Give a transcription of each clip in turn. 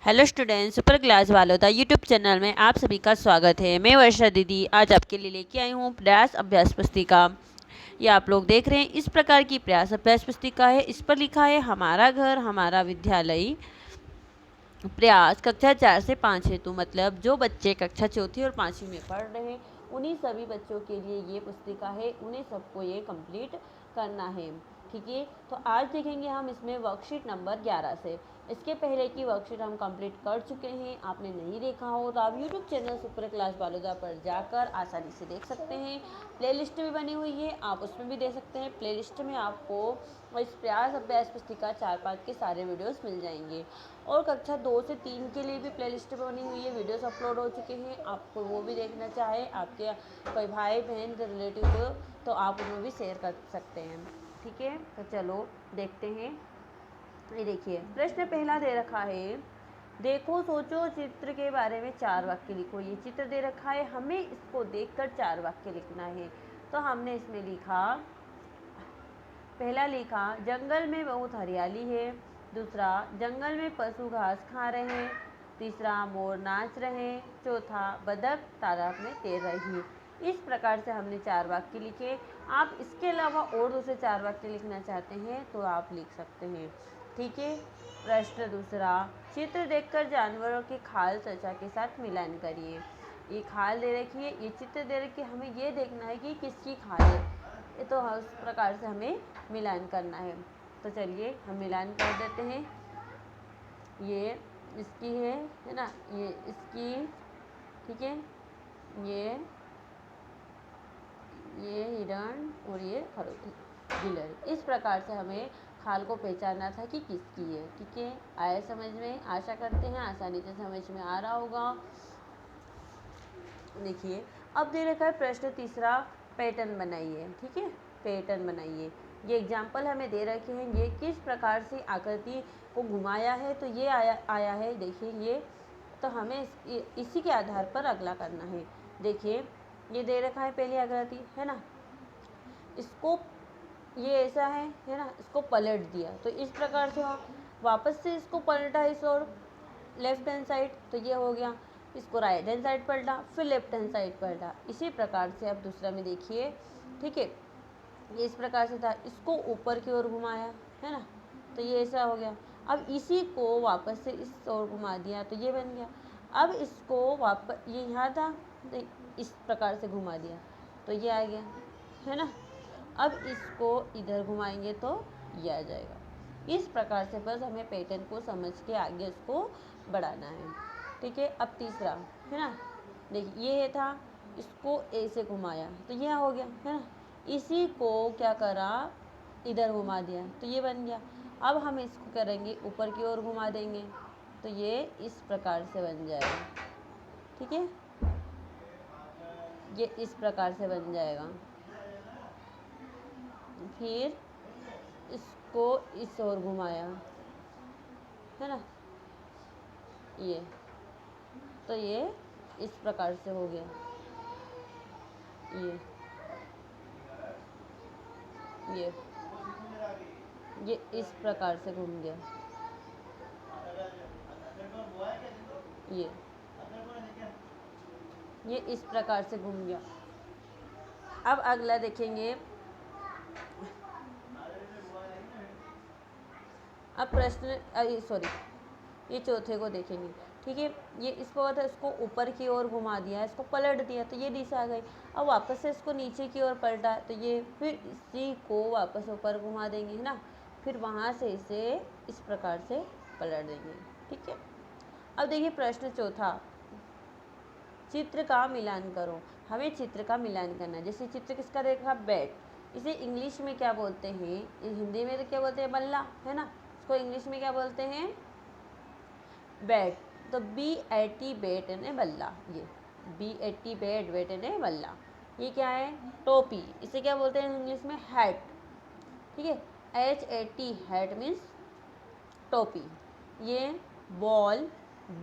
Hello students, super class वालों दा YouTube channel में आप सभी का स्वागत है। मैं वर्षा दीदी आज आपके लिए लेके आई हूँ प्रयास अभ्यास पुस्तिका। ये आप लोग देख रहे हैं इस प्रकार की प्रयास अभ्यास पुस्तिका है। इस पर लिखा है हमारा घर हमारा विद्यालय। प्रयास कक्षा 4 से 5 हेतु, मतलब जो बच्चे कक्षा चौथी और पाँचवीं में पढ़ रहे हैं उन्हीं सभी बच्चों के लिए ये पुस्तिका है। उन्हें सबको ये कंप्लीट करना है। ठीक है, तो आज देखेंगे हम इसमें वर्कशीट नंबर 11 से। इसके पहले की वर्कशीट हम कंप्लीट कर चुके हैं। आपने नहीं देखा हो तो आप YouTube channel super class Baloda पर जाकर आसानी से देख सकते हैं। प्लेलिस्ट भी बनी हुई है, आप उसमें भी देख सकते हैं। प्लेलिस्ट में आपको इस प्रयास अभ्यास पुस्तिका 4-5 के सारे वीडियोस मिल जाएंगे। और कक्षा 2 से 3 के लिए भी प्लेलिस्ट बनी हुई है, वीडियोस अपलोड हो चुके हैं। आपको वो भी देखना चाहे आपके कोई भाई बहन रिलेटिव को तो आप उन्हें भी शेयर कर सकते हैं। ठीक है, तो चलो देखते हैं। ये देखिए, प्रश्न पहला दे रखा है, देखो सोचो चित्र के बारे में 4 वाक्य लिखो। ये चित्र दे रखा है, हमें इसको देखकर 4 वाक्य लिखना है। तो हमने इसमें लिखा, पहला लिखा जंगल में बहुत हरियाली है। दूसरा, जंगल में पशु घास खा रहे हैं। तीसरा, मोर नाच रहे। चौथा, बतख तालाब में तैर रही है। इस प्रकार से हमने 4 वाक्य लिखे। आप इसके अलावा और दूसरे 4 वाक्य लिखना चाहते हैं तो आप लिख सकते हैं। ठीक है, प्रश्न दूसरा, चित्र देखकर जानवरों के खाल त्वचा के साथ मिलान करिए। ये खाल दे रखी है, ये चित्र दे रखी है, हमें ये देखना है कि किसकी खाल है। ये तो उस प्रकार से हमें मिलान करना है। तो चलिए हम मिलान कर देते हैं। ये इसकी है ना, ये इसकी, ठीक है, ये हिरण और ये गिलहरी। इस प्रकार से हमें खाल को पहचानना था कि किसकी है। ठीक है, आया समझ में? आशा करते हैं आसानी से समझ में आ रहा होगा। देखिए, अब दे रखा है प्रश्न तीसरा, पैटर्न बनाइए। ठीक है, पैटर्न बनाइए। ये एग्जाम्पल हमें दे रखे हैं, ये किस प्रकार से आकृति को घुमाया है। तो ये आया है, देखिए ये। तो हमें इसी के आधार पर अगला करना है। देखिए, ये दे रखा है पहली आकृति, है ना, इसको ये ऐसा है ना, इसको पलट दिया तो इस प्रकार से वापस से इसको पलटा इस और लेफ्ट हैंड साइड, तो ये हो गया। इसको राइट हैंड साइड पलटा, फिर लेफ्ट हैंड साइड पलटा। इसी प्रकार से अब दूसरा में देखिए। ठीक है, ये इस प्रकार से था, इसको ऊपर की ओर घुमाया, है ना, तो ये ऐसा हो गया। अब इसी को वापस से इस ओर घुमा दिया तो ये बन गया। अब इसको वापस, ये यहाँ था तो इस प्रकार से घुमा दिया तो ये आ गया, है ना। अब इसको इधर घुमाएंगे तो ये आ जाएगा। इस प्रकार से बस हमें पैटर्न को समझ के आगे उसको बढ़ाना है। ठीक है, अब तीसरा, है ना, देखिए ये था, इसको ऐसे घुमाया तो ये हो गया, है ना। इसी को क्या करा, इधर घुमा दिया तो ये बन गया। अब हम इसको करेंगे ऊपर की ओर घुमा देंगे तो ये इस प्रकार से बन जाएगा। ठीक है, ये इस प्रकार से बन जाएगा। फिर इसको इस ओर घुमाया, है ना, ये तो ये इस प्रकार से हो गया। ये इस प्रकार से घूम गया। ये इस प्रकार से घूम गया। अब अगला देखेंगे। अब प्रश्न सॉरी, ये चौथे को देखेंगे। ठीक है, ये इसको था, इसको ऊपर की ओर घुमा दिया, इसको पलट दिया तो ये दिशा आ गई। अब वापस से इसको नीचे की ओर पलटा तो ये, फिर इसी को वापस ऊपर घुमा देंगे, है ना, फिर वहाँ से इसे इस प्रकार से पलट देंगे। ठीक है, अब देखिए प्रश्न चौथा, चित्र का मिलान करो। हमें चित्र का मिलान करना है। जैसे चित्र किसका देखा, बैट, इसे इंग्लिश में क्या बोलते हैं, हिंदी में तो क्या बोलते हैं, बल्ला, है ना, इसको इंग्लिश में क्या बोलते हैं, बैट। तो BAT बैट ने बल्ला, ये BAT बैट, बैट ने बल्ला। ये क्या है, टोपी, इसे क्या बोलते हैं इंग्लिश में, हैट। ठीक है, HAT हैट मीन्स टोपी। ये ball,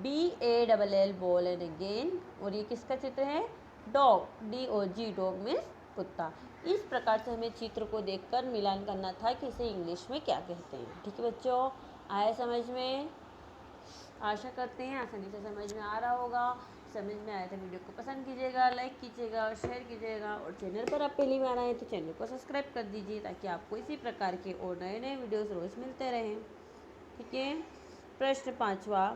BALL ball and again. और ये किसका चित्र है, डॉग, DOG डॉग मीन्स कुत्ता। इस प्रकार से हमें चित्र को देखकर मिलान करना था कि इसे इंग्लिश में क्या कहते हैं। ठीक है बच्चों, आया समझ में? आशा करते हैं आसानी से समझ में आ रहा होगा। समझ में आया तो वीडियो को पसंद कीजिएगा, लाइक कीजिएगा और शेयर कीजिएगा, और चैनल पर आप पहली बार आए तो चैनल को सब्सक्राइब कर दीजिए ताकि आपको इसी प्रकार के और नए नए वीडियोस रोज़ मिलते रहें। ठीक है। प्रश्न 5वां,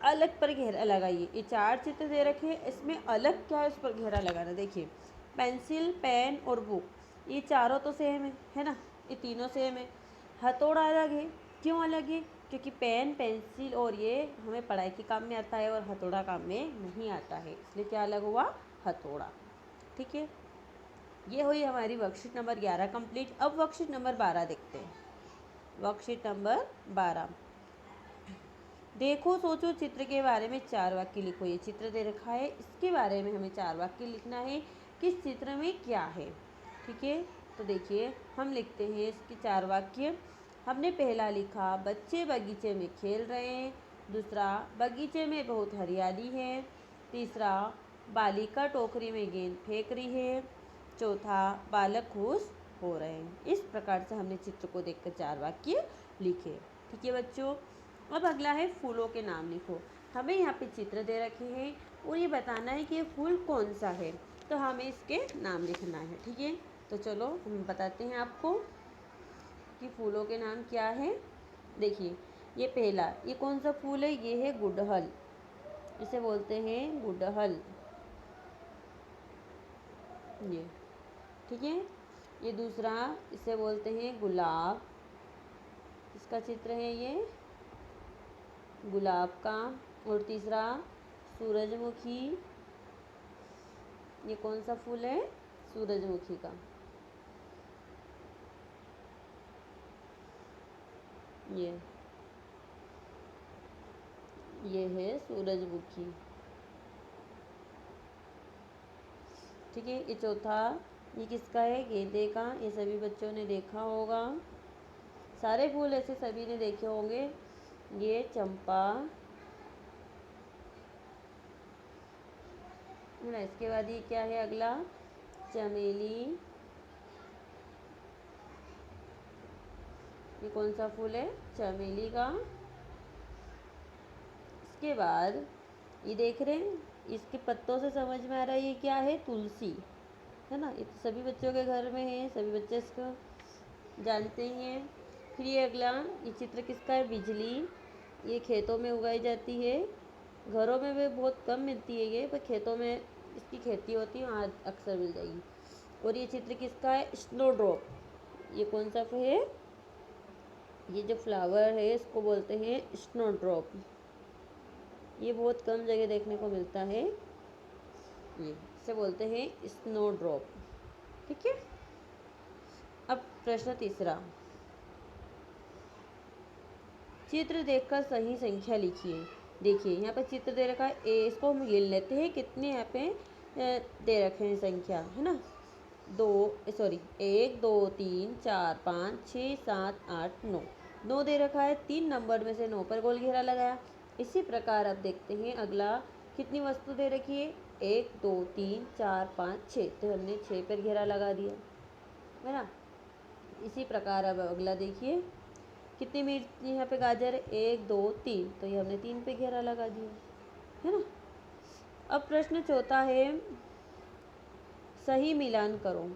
अलग पर घेरा लगाइए। ये 4 चित्र दे रखे हैं, इसमें अलग क्या है उस पर घेरा लगाना। देखिए, पेंसिल, पेन और बुक, ये चारों तो सेम है ना, ये तीनों सेम है। हथौड़ा अलग है, क्यों अलग है? क्योंकि पेन, पेंसिल और ये हमें पढ़ाई के काम में आता है और हथौड़ा काम में नहीं आता है, इसलिए क्या अलग हुआ? हथौड़ा। ठीक है। ये हुई हमारी वर्कशीट नंबर 11 कंप्लीट। अब वर्कशीट नंबर 12 देखते हैं। वर्कशीट नंबर 12, देखो सोचो चित्र के बारे में 4 वाक्य लिखो। ये चित्र दे रखा है, इसके बारे में हमें 4 वाक्य लिखना है, किस चित्र में क्या है। ठीक है। तो देखिए, हम लिखते हैं इसके 4 वाक्य। हमने पहला लिखा, बच्चे बगीचे में खेल रहे हैं। दूसरा, बगीचे में बहुत हरियाली है। तीसरा, बालिका टोकरी में गेंद फेंक रही है। चौथा, बालक खुश हो रहे हैं। इस प्रकार से हमने चित्र को देखकर 4 वाक्य लिखे। ठीक है बच्चों। अब अगला है फूलों के नाम लिखो। हमें यहाँ पे चित्र दे रखे हैं और ये बताना है कि ये फूल कौन सा है, तो हमें इसके नाम लिखना है। ठीक है। तो चलो हम बताते हैं आपको कि फूलों के नाम क्या है। देखिए, ये पहला, ये कौन सा फूल है? ये है गुड़हल, इसे बोलते हैं गुड़हल। ये ठीक है। ये दूसरा, इसे बोलते हैं गुलाब, इसका चित्र है ये गुलाब का। और तीसरा, सूरजमुखी, ये कौन सा फूल है? सूरजमुखी का। ये है सूरजमुखी। ठीक है। ये चौथा, ये किसका है? गेंदे का। ये सभी बच्चों ने देखा होगा, सारे फूल ऐसे सभी ने देखे होंगे। ये चंपा है ना। इसके बाद ये क्या है अगला? चमेली। ये कौन सा फूल है? चमेली का। इसके बाद ये देख रहे हैं, इसके पत्तों से समझ में आ रहा है ये क्या है? तुलसी है ना। ये तो सभी बच्चों के घर में है, सभी बच्चे इसको जानते ही हैं। फिर ये अगला, ये चित्र किसका है? बिजली। ये खेतों में उगाई जाती है, घरों में भी बहुत कम मिलती है ये, पर खेतों में इसकी खेती होती है, वहाँ अक्सर मिल जाएगी। और ये चित्र किसका है? स्नोड्रॉप। ये कौन सा है? ये जो फ्लावर है इसको बोलते हैं स्नोड्रॉप। ये बहुत कम जगह देखने को मिलता है, ये इसे बोलते हैं स्नोड्रॉप। ठीक है। अब प्रश्न तीसरा, चित्र देखकर सही संख्या लिखिए। देखिए, यहाँ पर चित्र दे रखा है, इसको हम गिन लेते हैं कितने यहाँ पे दे रखे हैं संख्या, है ना। 1 2 3 4 5 6 7 8 9, 9 दे रखा है। 3 नंबर में से 9 पर गोल घेरा लगाया। इसी प्रकार अब देखते हैं अगला, कितनी वस्तु दे रखी है? 1 2 3 4 5 6, तो हमने 6 पर घेरा लगा दिया, है ना। इसी प्रकार अब अगला देखिए, कितनी मिर्च यहाँ पे गाजर है? 1 2 3, तो ये हमने 3 पे घेरा लगा दिया, है ना। अब प्रश्न चौथा है, सही मिलान करो।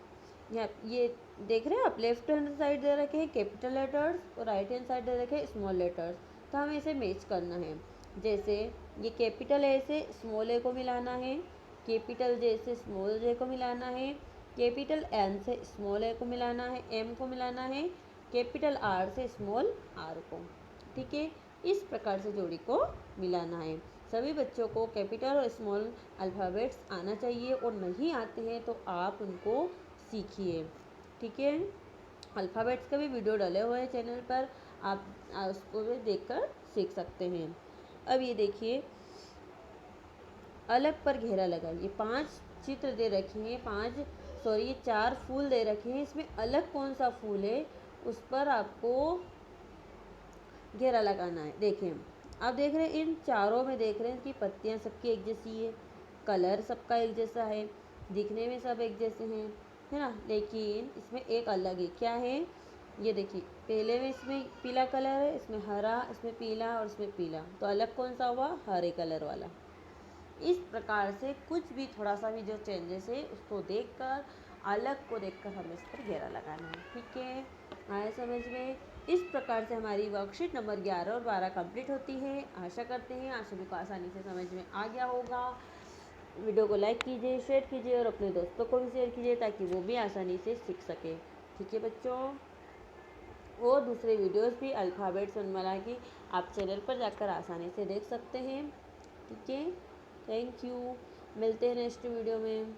यहाँ ये देख रहे हैं आप, लेफ्ट हैंड साइड दे रखे हैं कैपिटल लेटर्स और राइट हैंड साइड दे रखे हैं स्मॉल लेटर्स, तो हमें इसे मैच करना है। जैसे ये कैपिटल ए से स्मॉल ए को मिलाना है, कैपिटल जे से स्मॉल जे को मिलाना है, कैपिटल एन से स्मॉल ए को मिलाना है, एम को मिलाना है, कैपिटल आर से स्मॉल आर को। ठीक है। इस प्रकार से जोड़ी को मिलाना है। सभी बच्चों को कैपिटल और स्मॉल अल्फ़ाबेट्स आना चाहिए, और नहीं आते हैं तो आप उनको सीखिए। ठीक है। अल्फ़ाबेट्स का भी वीडियो डले हुए हैं चैनल पर, आप उसको भी देखकर सीख सकते हैं। अब ये देखिए, अलग पर घेरा लगाइए। 5 चित्र दे रखे हैं, ये 4 फूल दे रखे हैं, इसमें अलग कौन सा फूल है उस पर आपको घेरा लगाना है। देखें, आप देख रहे हैं इन चारों में, देख रहे हैं कि पत्तियां सबकी एक जैसी है, कलर सबका एक जैसा है, दिखने में सब एक जैसे हैं, है ना। लेकिन इसमें एक अलग है, क्या है? ये देखिए पहले में इसमें पीला कलर है, इसमें हरा, इसमें पीला और इसमें पीला, तो अलग कौन सा हुआ? हरे कलर वाला। इस प्रकार से कुछ भी थोड़ा सा भी जो चेंजेस है उसको देखकर, अलग को देखकर हमें इस पर घेरा लगाना है। ठीक है, आया समझ में? इस प्रकार से हमारी वर्कशीट नंबर 11 और 12 कंप्लीट होती है। आशा करते हैं आप सभी को आसानी से समझ में आ गया होगा। वीडियो को लाइक कीजिए, शेयर कीजिए और अपने दोस्तों को भी शेयर कीजिए ताकि वो भी आसानी से सीख सके। ठीक है बच्चों, और दूसरे वीडियोस भी अल्फ़ाबेट्स वर्णमाला की आप चैनल पर जाकर आसानी से देख सकते हैं। ठीक है, थैंक यू, मिलते हैं नेक्स्ट वीडियो में।